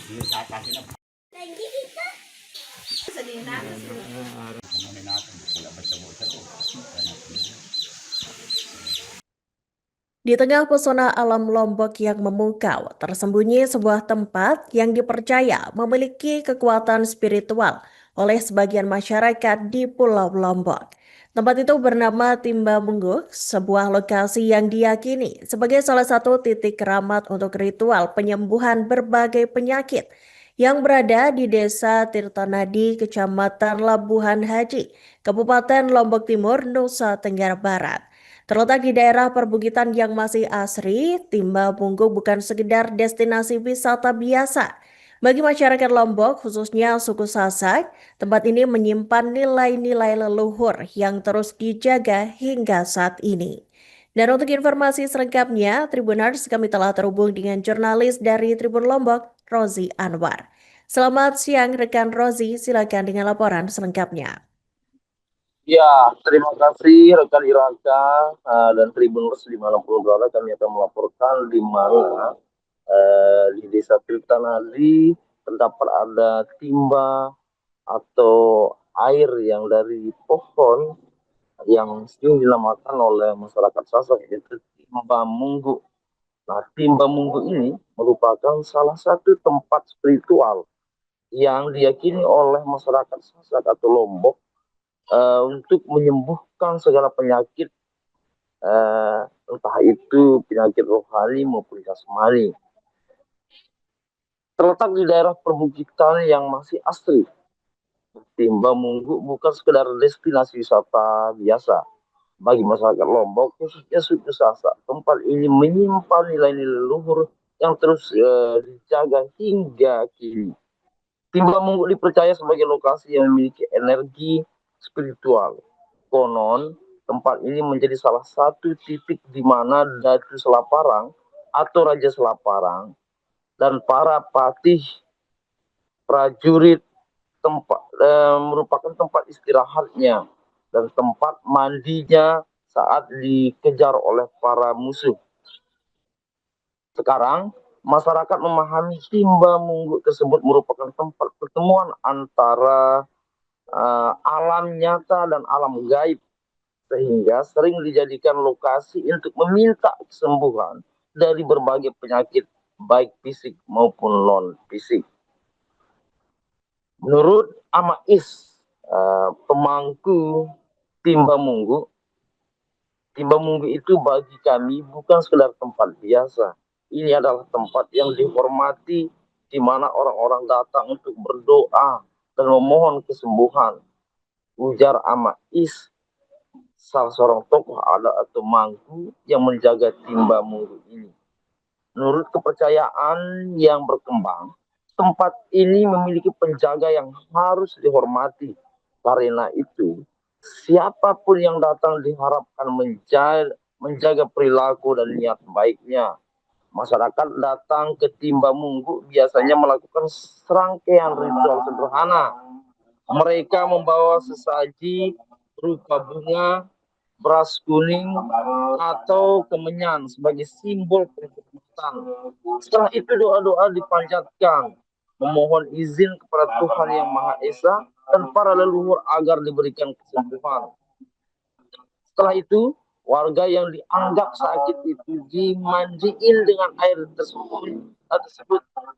Di tengah pesona alam Lombok yang memukau, tersembunyi sebuah tempat yang dipercaya memiliki kekuatan spiritual oleh sebagian masyarakat di Pulau Lombok. Tempat itu bernama Timba Mungguk, sebuah lokasi yang diyakini sebagai salah satu titik keramat untuk ritual penyembuhan berbagai penyakit yang berada di Desa Tirtonadi, Kecamatan Labuhan Haji, Kabupaten Lombok Timur, Nusa Tenggara Barat. Terletak di daerah perbukitan yang masih asri, Timba Mungguk bukan sekedar destinasi wisata biasa. Bagi masyarakat Lombok, khususnya suku Sasak, tempat ini menyimpan nilai-nilai leluhur yang terus dijaga hingga saat ini. Dan untuk informasi selengkapnya, Tribuners kami telah terhubung dengan jurnalis dari Tribun Lombok, Rozi Anwar. Selamat siang rekan Rozi, silakan dengan laporan selengkapnya. Ya, terima kasih rekan Iraka dan Tribuners di mana pun berada. Kami akan melaporkan di mana di Desa Tirtanadi terdapat ada timba atau air yang dari pohon yang sering dinamakan oleh masyarakat Sasak, yaitu Timba Mungguk. Nah, Timba Mungguk ini merupakan salah satu tempat spiritual yang diyakini oleh masyarakat Sasak atau Lombok untuk menyembuhkan segala penyakit, entah itu penyakit rohani maupun jasmani. Terletak di daerah perbukitan yang masih asri, Timba Mungguk bukan sekedar destinasi wisata biasa bagi masyarakat Lombok, khususnya suku Sasak. Tempat ini menyimpan nilai-nilai leluhur yang terus dijaga hingga kini. Timba Mungguk dipercaya sebagai lokasi yang memiliki energi spiritual. Konon, tempat ini menjadi salah satu titik di mana Datu Selaparang atau Raja Selaparang dan para patih prajurit merupakan tempat istirahatnya dan tempat mandinya saat dikejar oleh para musuh. Sekarang, masyarakat memahami Timba Mungguk tersebut merupakan tempat pertemuan antara alam nyata dan alam gaib, sehingga sering dijadikan lokasi untuk meminta kesembuhan dari berbagai penyakit baik fisik maupun non fisik. Menurut Amais, pemangku Timba Mungguk itu bagi kami bukan sekedar tempat biasa. Ini adalah tempat yang dihormati di mana orang-orang datang untuk berdoa dan memohon kesembuhan. Ujar Amais, salah seorang tokoh adat atau mangku yang menjaga Timba Mungguk ini. Menurut kepercayaan yang berkembang, tempat ini memiliki penjaga yang harus dihormati. Karena itu, siapapun yang datang diharapkan menjaga perilaku dan niat baiknya. Masyarakat datang ke Timba Mungguk biasanya melakukan serangkaian ritual sederhana. Mereka membawa sesaji berupa bunga, beras kuning, atau kemenyan sebagai simbol penghormatan. Setelah itu doa-doa dipanjatkan, memohon izin kepada Tuhan Yang Maha Esa dan para leluhur agar diberikan kesembuhan. Setelah itu, warga yang dianggap sakit itu dimandiin dengan air tersebut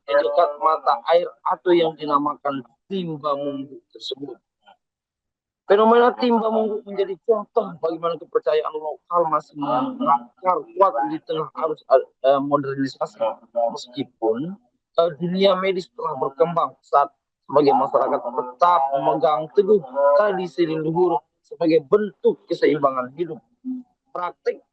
di dekat mata air atau yang dinamakan Timba Mungguk tersebut. Fenomena Timba Mungguk menjadi contoh bagaimana kepercayaan lokal masih mengakar kuat di tengah arus modernisasi. Meskipun dunia medis telah berkembang pesat, sebagai masyarakat tetap memegang teguh tradisi leluhur sebagai bentuk keseimbangan hidup. Praktik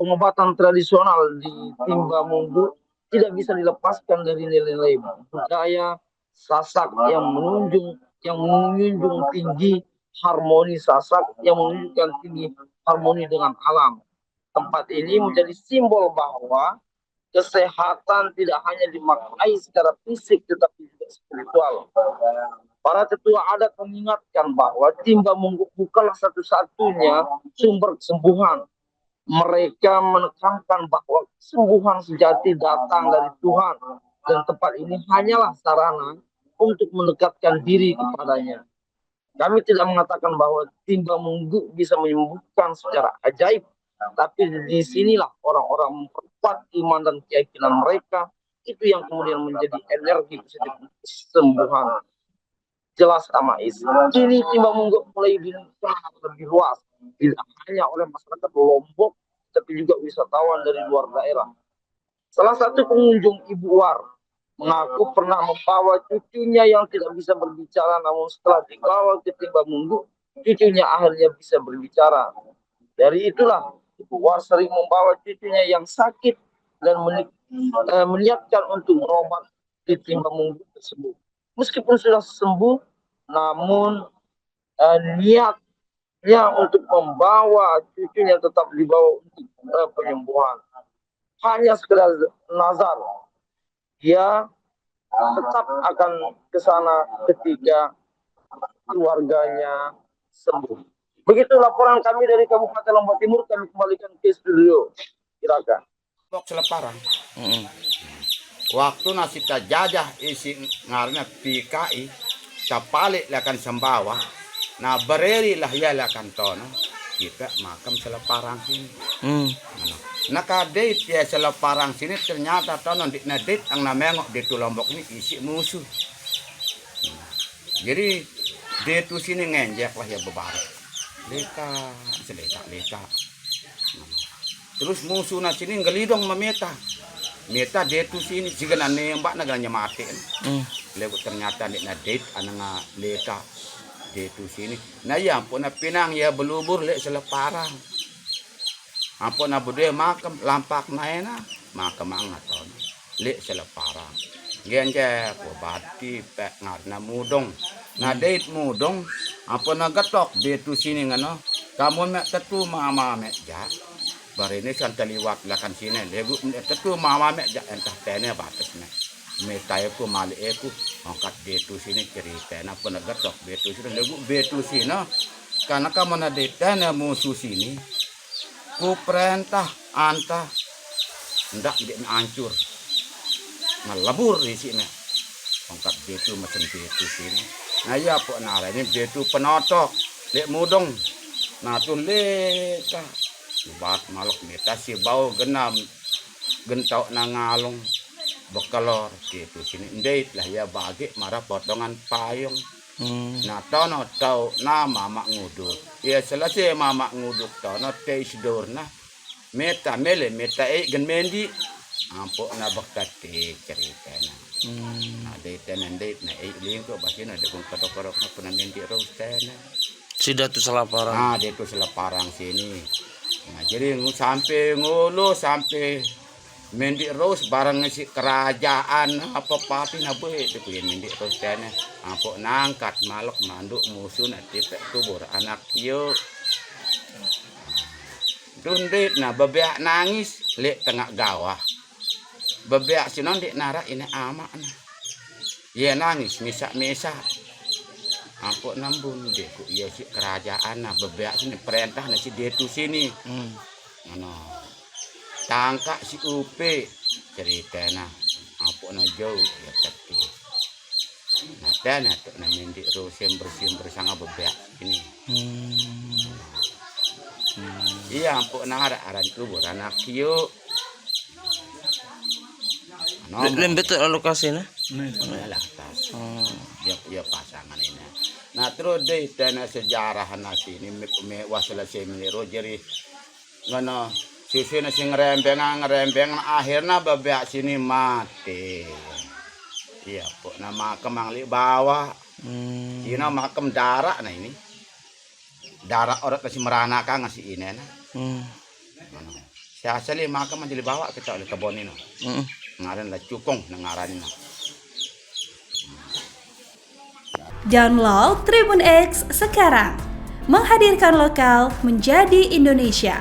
pengobatan tradisional di Timba Mungguk tidak bisa dilepaskan dari nilai-nilai budaya Sasak yang menunjung tinggi harmoni Sasak, yang menunjukkan tinggi harmoni dengan alam. Tempat ini menjadi simbol bahwa kesehatan tidak hanya dimaknai secara fisik tetapi juga spiritual. Para tetua adat mengingatkan bahwa Timba Mungguk bukanlah satu-satunya sumber kesembuhan. Mereka menekankan bahwa kesembuhan sejati datang dari Tuhan dan tempat ini hanyalah sarana untuk mendekatkan diri kepadanya. Kami tidak mengatakan bahwa timbang mungguk bisa menyembuhkan secara ajaib, tapi di sinilah orang-orang memperkuat iman dan keyakinan mereka, itu yang kemudian menjadi energi positif kesembuhan. Jelas sama isi. Kini timbang mungguk mulai dikenal lebih luas, tidak hanya oleh masyarakat Lombok, tapi juga wisatawan dari luar daerah. Salah satu pengunjung Ibu War mengaku pernah membawa cucunya yang tidak bisa berbicara, namun setelah dibawa ke timbang mungguk, cucunya akhirnya bisa berbicara. Dari itulah Ibu War sering membawa cucunya yang sakit dan meniatkan untuk berobat di timbang mungguk tersebut. Meskipun sudah sembuh, namun niatnya untuk membawa cucunya tetap dibawa untuk penyembuhan. Hanya sekedar nazar, dia tetap akan ke sana ketika keluarganya sembuh. Begitu laporan kami dari Kabupaten Lombok Timur, kami kembalikan ke studio. Kirakan. Lombok Seleparang. Waktu nasi jajah isi ngarnya PKI, capalik lakan sembawa, nah bereri lah ya lakan tono, kita makam Seleparang sini. Nakadate ya Seleparang sini ternyata tono di nadit ang namengok di Lombok ini isi musuh. Jadi dia tuh sini ngenjek lah ya bebarak, leka. Terus musuh na sini ngelidong memeta. Meta dia tuh sini jika nembak nagalanya mati. Lewat ternyata di nadit ananga leka dia tuh sini. Nah ya ampun na pinang ya belubur lek Seleparang. Ampun na bude makam lampak naena makam angaton lek Seleparang. Genje po bati pek ngarna mudong. Na date mudong ampun na gatok dia tuh sini ngano. Kamu mek tetu mama mek ja. Bare ini kan taliwat lakan sini legu tetu mama mek ja entah tene batas mek. Metay ko mali ko angkat dia tuh sini cerita na pun na gatok dia tuh sini legu betu sini karena kamu na date na musuh sini. Ku perintah anta ndak dia hancur ngelabur di sini angkat betu macam betu sini. Nah ya po nara ini betu penotok lek mudong nah tu leka buat malok meta si bau genam gentau nangalong bekalor gitu sini ndait lah ya bagi marah potongan payung. Nah tono tau na mama ngudut ya selesai mama ngudut tono teis dorna meta mele meta gen mendi ampok na bakati cerita na. Nah date na lingko basina de kung katok-katok na punan mendi rose tena. Sudah tuh Seleparang. Nah dia tuh Seleparang sini. Nah jadi sampai ngulu sampai Mendik Rose barang si kerajaan apa papi nabe itu kuyen Mendik Rose tene ampok nangkat malok manduk musuh nanti pek kubur anak yo dundit nah bebeak nangis lek tengah gawah bebeak sinon dik nara ini amak nah ya nangis misak ampok nambun dek ku iya si kerajaan nah bebeak sini perintah nah si dia tuh sini ano tangkak si upe cerita nah ampok na jauh ya tapi nah dan atuk na Mendik Rose yang bersama bebeak ini iya ampok na aran kubur anak yuk Lembet lokasinya. Lah tas. Ya pasangan ini. Nah terus deh tanah sejarah nasi ini mewah selesai meniro jadi ngono susu nasi ngerempeng akhirnya bebek sini mati. Iya pok nama makam li bawah. Ini makam darah nah ini. Darah orang kasih merana kan ngasih ini nah. Saya asli makam jadi bawa kita oleh kebon ini. Ngaran lah cukong ngaran ini. Download Tribun X sekarang, menghadirkan lokal menjadi Indonesia.